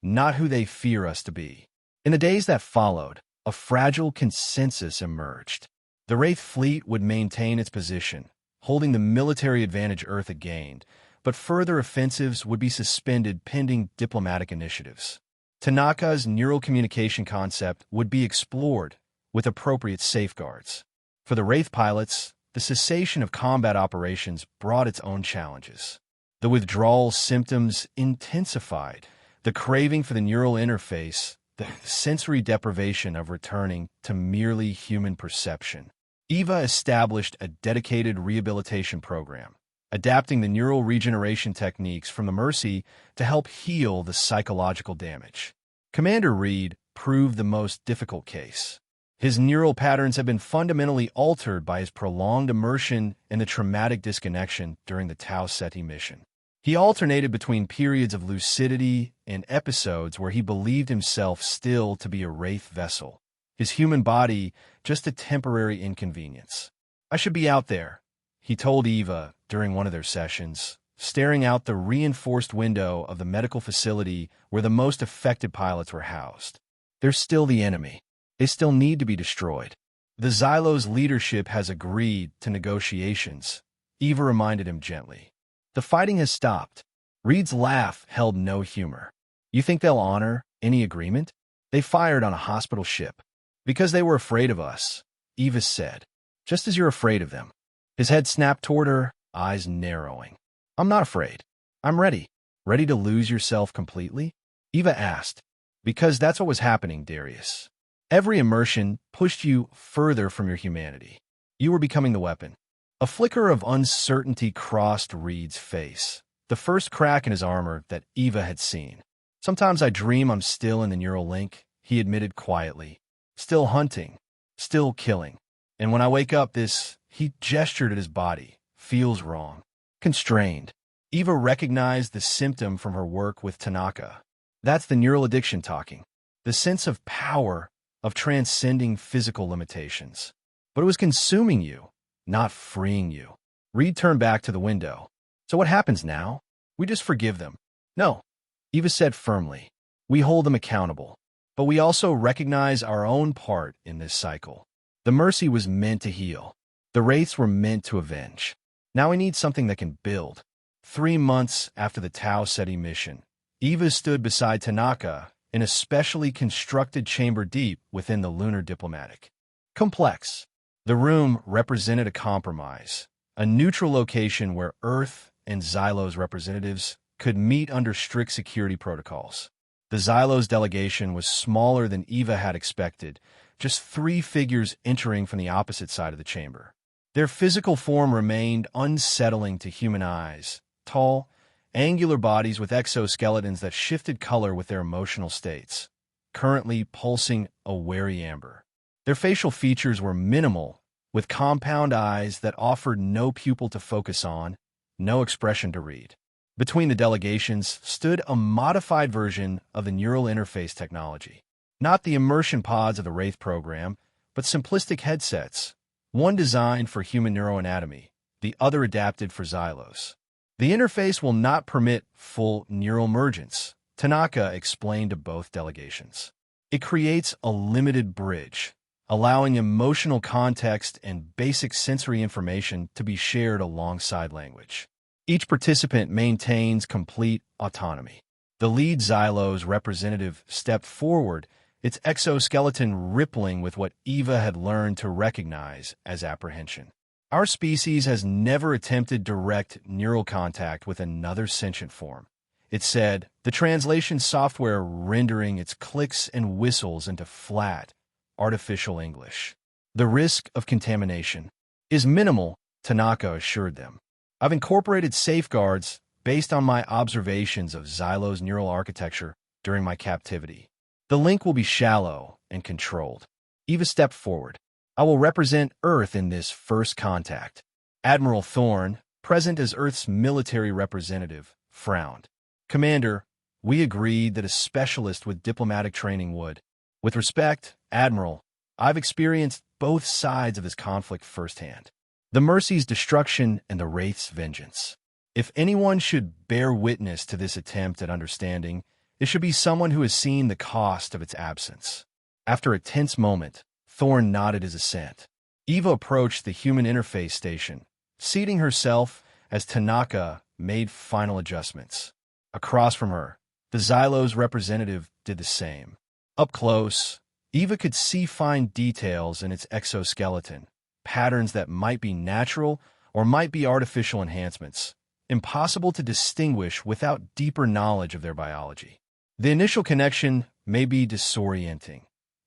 not who they fear us to be. In the days that followed, a fragile consensus emerged. The Wraith fleet would maintain its position, holding the military advantage Earth had gained, but further offensives would be suspended pending diplomatic initiatives. Tanaka's neural communication concept would be explored with appropriate safeguards. For the Wraith pilots, the cessation of combat operations brought its own challenges. The withdrawal symptoms intensified, the craving for the neural interface, the sensory deprivation of returning to merely human perception. Eva established a dedicated rehabilitation program, adapting the neural regeneration techniques from the Mercy to help heal the psychological damage. Commander Reed proved the most difficult case. His neural patterns had been fundamentally altered by his prolonged immersion in the traumatic disconnection during the Tau Ceti mission. He alternated between periods of lucidity and episodes where he believed himself still to be a Wraith vessel, his human body just a temporary inconvenience. I should be out there, he told Eva during one of their sessions, staring out the reinforced window of the medical facility where the most affected pilots were housed. They're still the enemy. They still need to be destroyed. The Xylos leadership has agreed to negotiations, Eva reminded him gently. The fighting has stopped. Reed's laugh held no humor. You think they'll honor any agreement? They fired on a hospital ship. Because they were afraid of us, Eva said, just as you're afraid of them. His head snapped toward her, eyes narrowing. I'm not afraid. I'm ready. Ready to lose yourself completely? Eva asked. Because that's what was happening, Darius. Every immersion pushed you further from your humanity. You were becoming the weapon. A flicker of uncertainty crossed Reed's face, the first crack in his armor that Eva had seen. Sometimes I dream I'm still in the neural link, he admitted quietly. Still hunting, still killing. And when I wake up, he gestured at his body, feels wrong. Constrained. Eva recognized the symptom from her work with Tanaka. That's the neural addiction talking. The sense of power, of transcending physical limitations. But it was consuming you, not freeing you. Reed turned back to the window. So what happens now? We just forgive them. No, Eva said firmly. We hold them accountable. But we also recognize our own part in this cycle. The Mercy was meant to heal. The Wraiths were meant to avenge. Now we need something that can build. 3 months after the Tau Ceti mission, Eva stood beside Tanaka in a specially constructed chamber deep within the lunar diplomatic complex. The room represented a compromise, a neutral location where Earth and Xylos representatives could meet under strict security protocols. The Xylos delegation was smaller than Eva had expected, just 3 figures entering from the opposite side of the chamber. Their physical form remained unsettling to human eyes, tall, angular bodies with exoskeletons that shifted color with their emotional states, currently pulsing a wary amber. Their facial features were minimal, with compound eyes that offered no pupil to focus on, no expression to read. Between the delegations stood a modified version of the neural interface technology. Not the immersion pods of the Wraith program, but simplistic headsets, one designed for human neuroanatomy, the other adapted for Xylos. The interface will not permit full neural mergence, Tanaka explained to both delegations. It creates a limited bridge, allowing emotional context and basic sensory information to be shared alongside language. Each participant maintains complete autonomy. The lead Xylos representative stepped forward, its exoskeleton rippling with what Eva had learned to recognize as apprehension. Our species has never attempted direct neural contact with another sentient form. It said, the translation software rendering its clicks and whistles into flat, artificial English. The risk of contamination is minimal, Tanaka assured them. I've incorporated safeguards based on my observations of Xylo's neural architecture during my captivity. The link will be shallow and controlled. Eva stepped forward. I will represent Earth in this first contact. Admiral Thorne, present as Earth's military representative, frowned. Commander, we agreed that a specialist with diplomatic training would. With respect, Admiral, I've experienced both sides of this conflict firsthand. The Mercy's destruction and the Wraith's vengeance. If anyone should bear witness to this attempt at understanding, it should be someone who has seen the cost of its absence. After a tense moment, Thorne nodded his assent. Eva approached the human interface station, seating herself as Tanaka made final adjustments. Across from her, the Xylo's representative did the same. Up close, Eva could see fine details in its exoskeleton, patterns that might be natural or might be artificial enhancements, impossible to distinguish without deeper knowledge of their biology. The initial connection may be disorienting,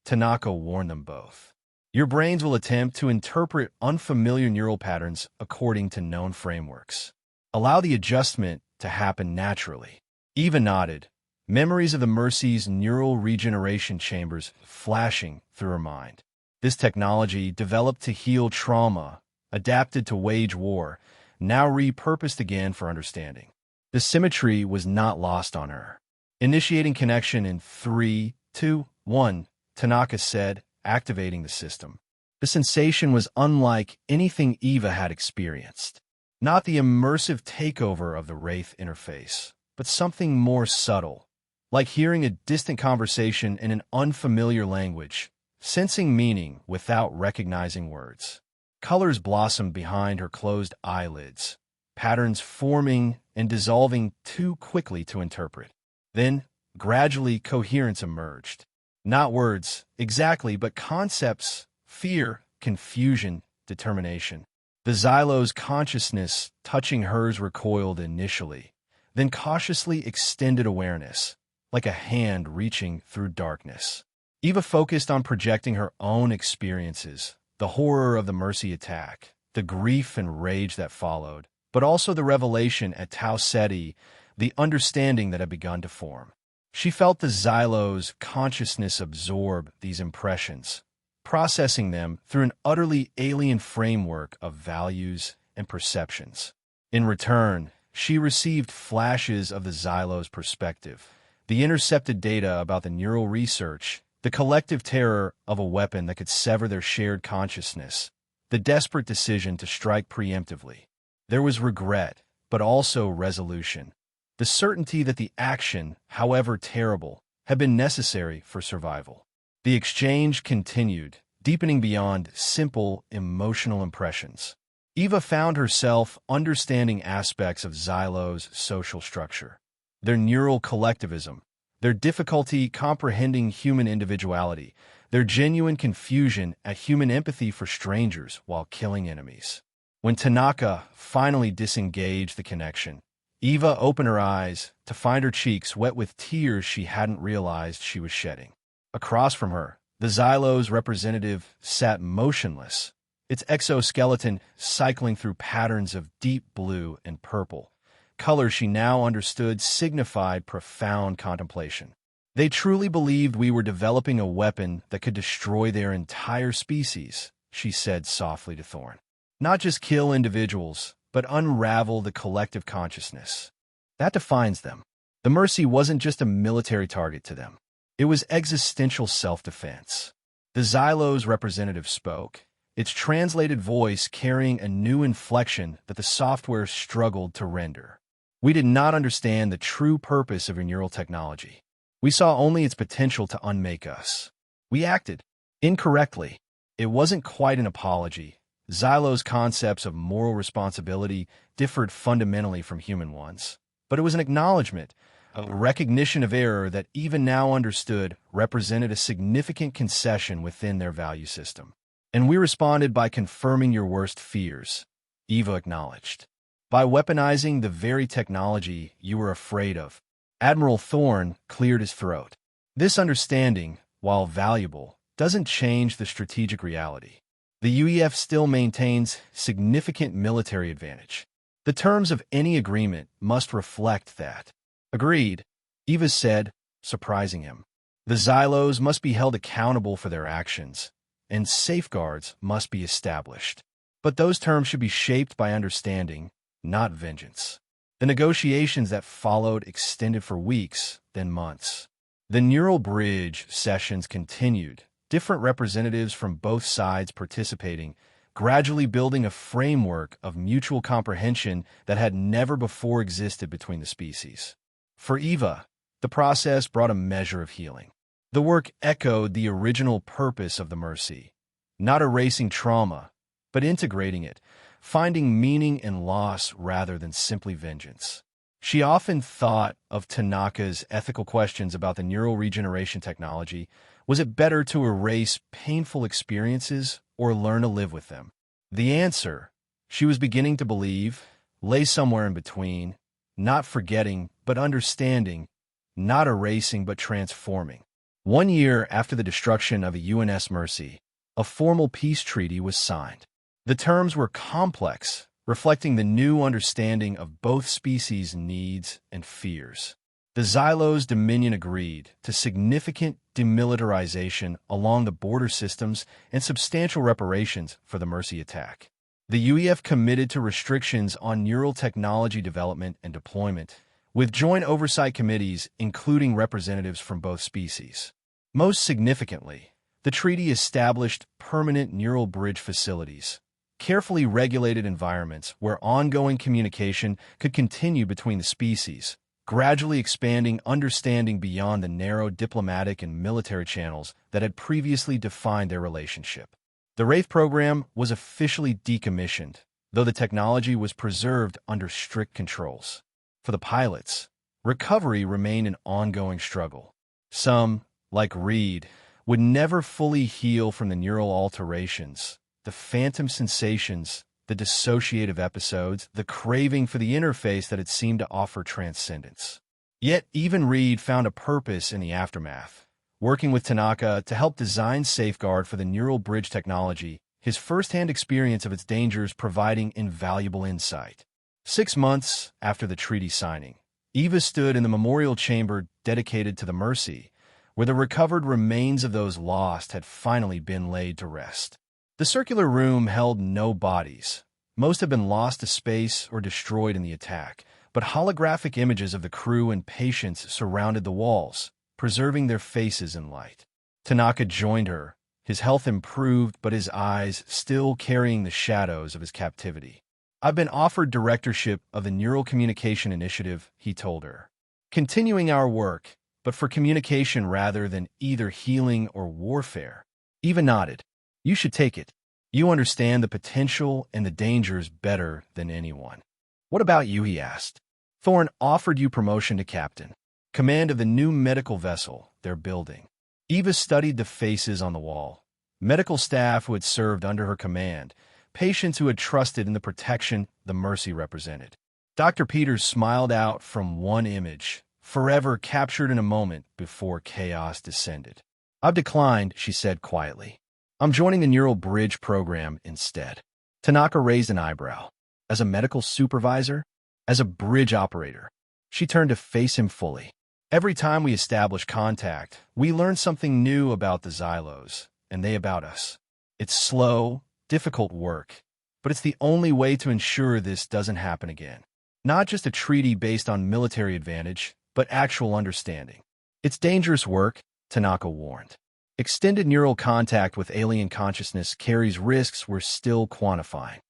Tanaka warned them both. Your brains will attempt to interpret unfamiliar neural patterns according to known frameworks. Allow the adjustment to happen naturally. Eva nodded, memories of the Mercy's neural regeneration chambers flashing through her mind. This technology, developed to heal trauma, adapted to wage war, now repurposed again for understanding. The symmetry was not lost on her. Initiating connection in 3, 2, 1, Tanaka said, activating the system. The sensation was unlike anything Eva had experienced. Not the immersive takeover of the Wraith interface, but something more subtle, like hearing a distant conversation in an unfamiliar language, sensing meaning without recognizing words. Colors blossomed behind her closed eyelids, patterns forming and dissolving too quickly to interpret. Then, gradually, coherence emerged. Not words, exactly, but concepts, fear, confusion, determination. The Xylo's consciousness touching hers recoiled initially, then cautiously extended awareness, like a hand reaching through darkness. Eva focused on projecting her own experiences, the horror of the Mercy attack, the grief and rage that followed, but also the revelation at Tau Ceti, the understanding that had begun to form. She felt the Xylo's consciousness absorb these impressions, processing them through an utterly alien framework of values and perceptions. In return, she received flashes of the Xylo's perspective, the intercepted data about the neural research, the collective terror of a weapon that could sever their shared consciousness, the desperate decision to strike preemptively. There was regret, but also resolution, the certainty that the action, however terrible, had been necessary for survival. The exchange continued, deepening beyond simple emotional impressions. Eva found herself understanding aspects of Xylo's social structure, their neural collectivism, their difficulty comprehending human individuality, their genuine confusion at human empathy for strangers while killing enemies. When Tanaka finally disengaged the connection, Eva opened her eyes to find her cheeks wet with tears she hadn't realized she was shedding. Across from her, the Xylo's representative sat motionless, its exoskeleton cycling through patterns of deep blue and purple, colors she now understood signified profound contemplation. They truly believed we were developing a weapon that could destroy their entire species, she said softly to Thorne. Not just kill individuals, but unravel the collective consciousness. That defines them. The Mercy wasn't just a military target to them. It was existential self-defense. The Xylo's representative spoke, its translated voice carrying a new inflection that the software struggled to render. We did not understand the true purpose of your neural technology. We saw only its potential to unmake us. We acted incorrectly. It wasn't quite an apology. Xylo's concepts of moral responsibility differed fundamentally from human ones, but it was an acknowledgement, a recognition of error that even now understood represented a significant concession within their value system. And we responded by confirming your worst fears, Eva acknowledged. By weaponizing the very technology you were afraid of, Admiral Thorne cleared his throat. This understanding, while valuable, doesn't change the strategic reality. The UEF still maintains significant military advantage. The terms of any agreement must reflect that. Agreed, Eva said, surprising him. The Xylos must be held accountable for their actions, and safeguards must be established. But those terms should be shaped by understanding, not vengeance. The negotiations that followed extended for weeks, then months. The neural bridge sessions continued, different representatives from both sides participating, gradually building a framework of mutual comprehension that had never before existed between the species. For Eva, the process brought a measure of healing. The work echoed the original purpose of the Mercy, not erasing trauma, but integrating it, finding meaning in loss rather than simply vengeance. She often thought of Tanaka's ethical questions about the neural regeneration technology. Was it better to erase painful experiences or learn to live with them? The answer, she was beginning to believe, lay somewhere in between, not forgetting but understanding, not erasing but transforming. 1 year after the destruction of a UNS Mercy, a formal peace treaty was signed. The terms were complex, reflecting the new understanding of both species' needs and fears. The Xylos Dominion agreed to significant demilitarization along the border systems and substantial reparations for the Mercy attack. The UEF committed to restrictions on neural technology development and deployment, with joint oversight committees including representatives from both species. Most significantly, the treaty established permanent neural bridge facilities, carefully regulated environments where ongoing communication could continue between the species, gradually expanding understanding beyond the narrow diplomatic and military channels that had previously defined their relationship. The Wraith program was officially decommissioned, though the technology was preserved under strict controls. For the pilots, recovery remained an ongoing struggle. Some, like Reed, would never fully heal from the neural alterations, the phantom sensations, the dissociative episodes, the craving for the interface that had seemed to offer transcendence. Yet even Reed found a purpose in the aftermath, working with Tanaka to help design Safeguard for the neural bridge technology, his first-hand experience of its dangers providing invaluable insight. 6 months after the treaty signing, Eva stood in the memorial chamber dedicated to the Mercy, where the recovered remains of those lost had finally been laid to rest. The circular room held no bodies. Most had been lost to space or destroyed in the attack, but holographic images of the crew and patients surrounded the walls, preserving their faces in light. Tanaka joined her, his health improved but his eyes still carrying the shadows of his captivity. "I've been offered directorship of the Neural Communication Initiative," he told her. "Continuing our work, but for communication rather than either healing or warfare." Eva nodded. "You should take it. You understand the potential and the dangers better than anyone." "What about you?" he asked. "Thorne offered you promotion to captain, command of the new medical vessel they're building." Eva studied the faces on the wall. Medical staff who had served under her command, patients who had trusted in the protection the Mercy represented. Dr. Peters smiled out from one image, forever captured in a moment before chaos descended. "I've declined," she said quietly. "I'm joining the Neural Bridge program instead." Tanaka raised an eyebrow. "As a medical supervisor? As a bridge operator?" She turned to face him fully. "Every time we establish contact, we learn something new about the Xylos, and they about us. It's slow, difficult work, but it's the only way to ensure this doesn't happen again. Not just a treaty based on military advantage, but actual understanding." "It's dangerous work," Tanaka warned. "Extended neural contact with alien consciousness carries risks we're still quantifying."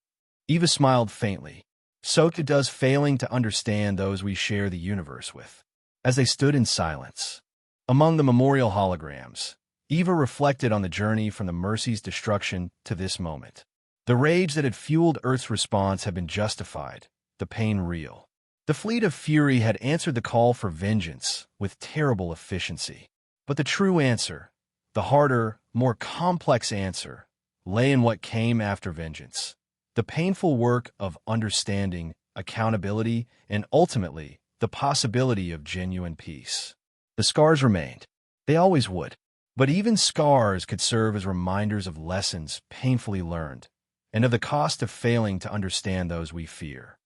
Eva smiled faintly. "So does failing to understand those we share the universe with." As they stood in silence, among the memorial holograms, Eva reflected on the journey from the Mercy's destruction to this moment. The rage that had fueled Earth's response had been justified, the pain real. The fleet of Fury had answered the call for vengeance with terrible efficiency. But the true answer, the harder, more complex answer, lay in what came after vengeance. The painful work of understanding, accountability, and ultimately, the possibility of genuine peace. The scars remained. They always would. But even scars could serve as reminders of lessons painfully learned, and of the cost of failing to understand those we fear.